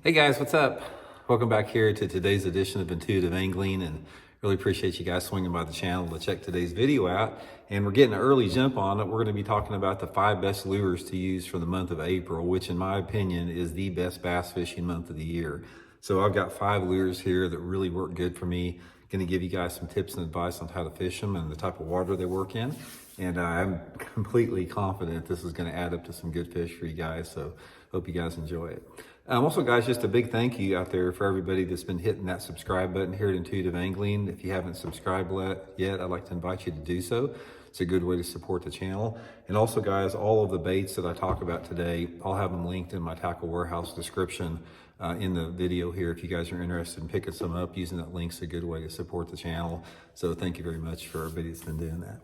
Hey guys, what's up? Welcome back here to today's edition of Intuitive Angling, and really appreciate you guys swinging by the channel to check today's video out. And we're getting an early jump on it. We're going to be talking about the 5 best lures to use for the month of April, which in my opinion is the best bass fishing month of the year. So I've got 5 lures here that really work good for me. Going to give you guys some tips and advice on how to fish them and the type of water they work in. And I'm completely confident this is going to add up to some good fish for you guys. So hope you guys enjoy it. Also, guys, just a big thank you out there for everybody that's been hitting that subscribe button here at Intuitive Angling. If you haven't subscribed yet, I'd like to invite you to do so. It's a good way to support the channel. And also, guys, all of the baits that I talk about today, I'll have them linked in my tackle warehouse description in the video here. If you guys are interested in picking some up, using that link's a good way to support the channel. So thank you very much for everybody that's been doing that.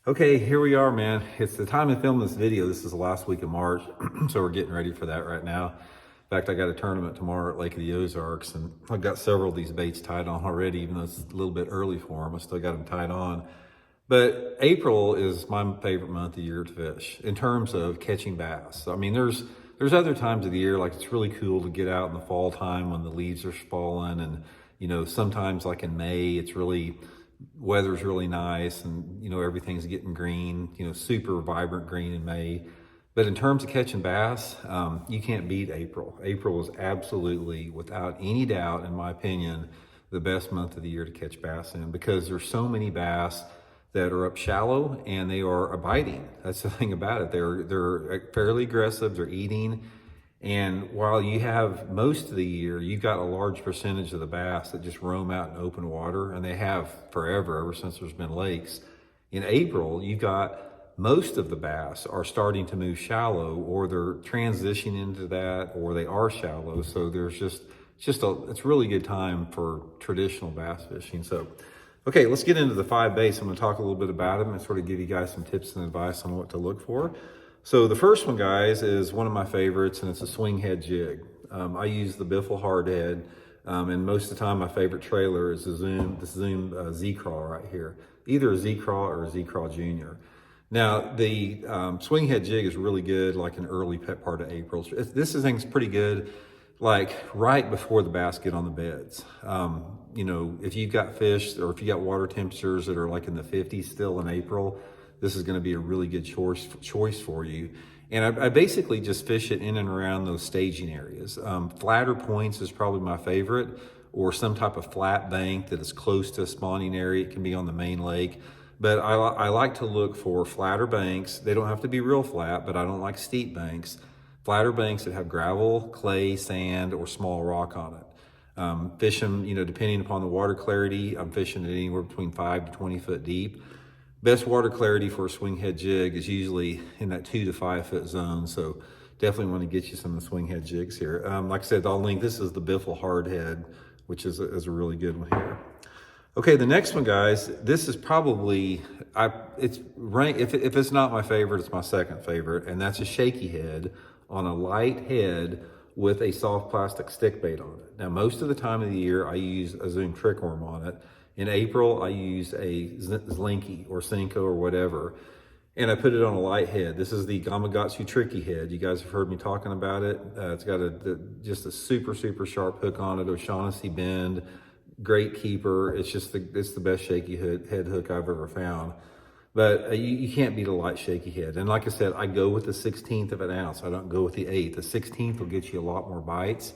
Okay, here we are, man. It's the time to film this video. This is the last week of March, so we're getting ready for that right now. In fact, I got a tournament tomorrow at Lake of the Ozarks, and I've got several of these baits tied on already, even though it's a little bit early for them. I still got them tied on. But April is my favorite month of the year to fish in terms of catching bass. I mean, there's other times of the year, like it's really cool to get out in the fall time when the leaves are falling, and you know, sometimes like in May, it's really weather's really nice, and you know, everything's getting green, you know, super vibrant green in May. But in terms of catching bass, you can't beat April. April is absolutely, without any doubt, in my opinion, the best month of the year to catch bass in, because there's so many bass that are up shallow and they are biting. That's the thing about it. They're fairly aggressive, they're eating. And while you have most of the year, you've got a large percentage of the bass that just roam out in open water, and they have forever, ever since there's been lakes. In April, you've got most of the bass are starting to move shallow, or they're transitioning into that, or they are shallow. So there's it's a really good time for traditional bass fishing. So, okay, let's get into the 5 baits. I'm going to talk a little bit about them and sort of give you guys some tips and advice on what to look for. So the first one, guys, is one of my favorites, and it's a swing head jig. I use the Biffle hard head, and most of the time my favorite trailer is the Zoom Z-Crawl right here, either a Z-Crawl or a Z-Crawl Junior. Now, the swing head jig is really good, like an early part of April. This thing's pretty good, like right before the bass get on the beds. You know, if you've got fish, or if you got water temperatures that are like in the 50s still in April, this is going to be a really good choice for you. And I basically just fish it in and around those staging areas. Flatter points is probably my favorite, or some type of flat bank that is close to a spawning area. It can be on the main lake. But I like to look for flatter banks. They don't have to be real flat, but I don't like steep banks. Flatter banks that have gravel, clay, sand, or small rock on it. Fish them, you know, depending upon the water clarity. I'm fishing it anywhere between 5 to 20 foot deep. Best water clarity for a swing head jig is usually in that 2 to 5 foot zone. So definitely want to get you some of the swing head jigs here. Like I said, I'll link, this is the Biffle hard head, which is a really good one here. Okay, the next one, guys, this is probably, if it's not my favorite, it's my second favorite, and that's a shaky head on a light head with a soft plastic stick bait on it. Now, most of the time of the year, I use a Zoom trick worm on it. In April, I use a Zlinky or Senko or whatever, and I put it on a light head. This is the Gamakatsu tricky head. You guys have heard me talking about it. It's got just a super, super sharp hook on it, O'Shaughnessy bend. Great keeper. It's the best shaky head hook I've ever found. But you can't beat a light shaky head. And like I said, I go with the 1/16 of an ounce. I don't go with the 1/8. The 1/16 will get you a lot more bites.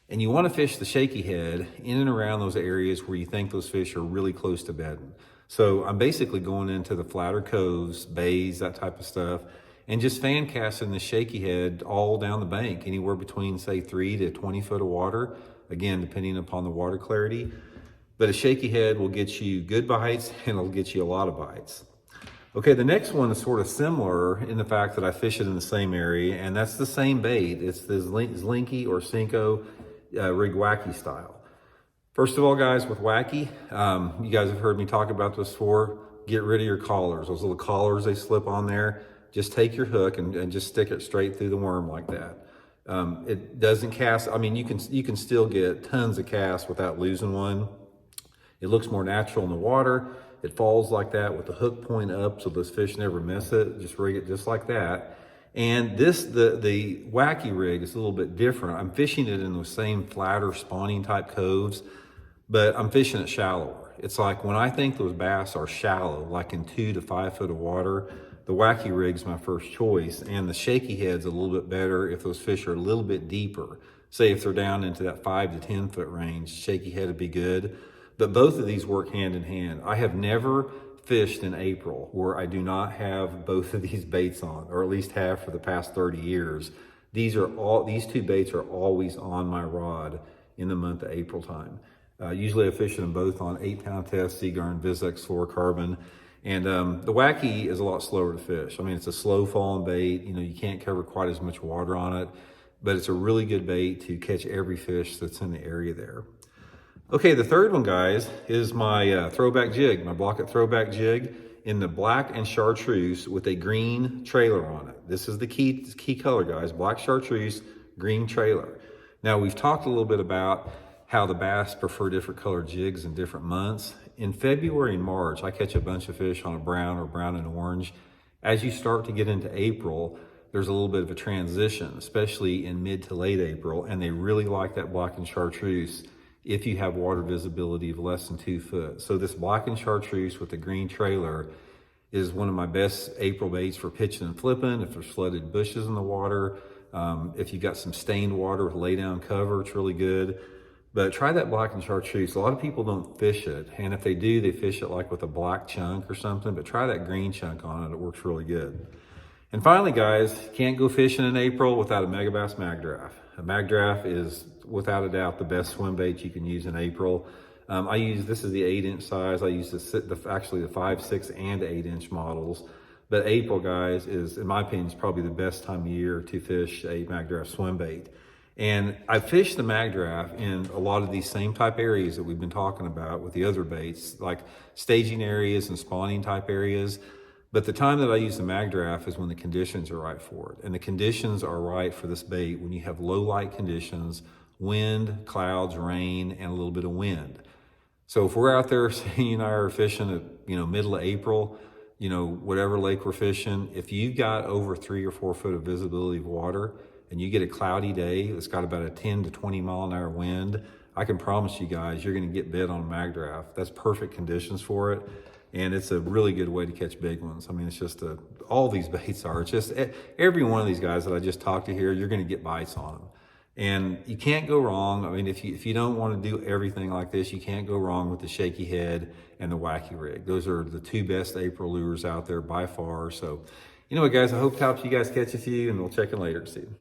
And you want to fish the shaky head in and around those areas where you think those fish are really close to bedding. So I'm basically going into the flatter coves, bays, that type of stuff, and just fan casting the shaky head all down the bank, anywhere between, say, 3 to 20 foot of water. Again, depending upon the water clarity. But a shaky head will get you good bites, and it'll get you a lot of bites. Okay, the next one is sort of similar in the fact that I fish it in the same area, and that's the same bait. It's the Zlinky or Senko rig Wacky style. First of all, guys, with Wacky, you guys have heard me talk about this before. Get rid of your collars. Those little collars they slip on there. Just take your hook and just stick it straight through the worm like that. It doesn't cast. I mean, you can still get tons of casts without losing one. It looks more natural in the water. It falls like that with the hook point up, so those fish never miss it. Just rig it just like that. And the Wacky rig is a little bit different. I'm fishing it in the same flatter spawning type coves, but I'm fishing it shallower. It's like when I think those bass are shallow, like in 2 to 5 foot of water, the Wacky rig's my first choice, and the shaky head's a little bit better if those fish are a little bit deeper. Say if they're down into that 5 to 10 foot range, shaky head would be good. But both of these work hand in hand. I have never fished in April where I do not have both of these baits on, or at least have for the past 30 years. These two baits are always on my rod in the month of April time. Usually I fish them both on 8-pound test, Seagarn, Vizex fluorocarbon. And the Wacky is a lot slower to fish. I mean, it's a slow falling bait. You know, you can't cover quite as much water on it, but it's a really good bait to catch every fish that's in the area there. Okay, the third one, guys, is my throwback jig, my Blaukat throwback jig in the black and chartreuse with a green trailer on it. This is the key color, guys, black chartreuse, green trailer. Now, we've talked a little bit about how the bass prefer different colored jigs in different months. In February and March, I catch a bunch of fish on a brown or brown and orange. As you start to get into April, there's a little bit of a transition, especially in mid to late April, and they really like that black and chartreuse if you have water visibility of less than 2 foot. So this black and chartreuse with the green trailer is one of my best April baits for pitching and flipping. If there's flooded bushes in the water, if you've got some stained water with lay down cover, it's really good. But try that black and chartreuse. A lot of people don't fish it, and if they do, they fish it like with a black chunk or something, but try that green chunk on it. It works really good. And finally, guys, can't go fishing in April without a Megabass Magdraft. A Magdraft is, without a doubt, the best swim bait you can use in April. This is the 8-inch size. I use actually the 5, 6, and 8-inch models. But April, guys, is, in my opinion, is probably the best time of year to fish a Magdraft swim bait. And I fished the Magdraft in a lot of these same type areas that we've been talking about with the other baits, like staging areas and spawning type areas. But the time that I use the Magdraft is when the conditions are right for it. And the conditions are right for this bait when you have low light conditions, wind, clouds, rain, and a little bit of wind. So if we're out there, say you and I are fishing at, middle of April, whatever lake we're fishing, if you've got over 3 or 4 foot of visibility of water and you get a cloudy day that's got about a 10 to 20 mile an hour wind, I can promise you guys, you're gonna get bit on a Magdraft. That's perfect conditions for it. And it's a really good way to catch big ones. I mean, it's just all these baits are. It's just every one of these guys that I just talked to here, you're going to get bites on them. And you can't go wrong. I mean, if you don't want to do everything like this, you can't go wrong with the shaky head and the Wacky rig. Those are the 2 best April lures out there by far. So, you know what, guys, I hope it helps you guys catch a few, and we'll check in later to see you.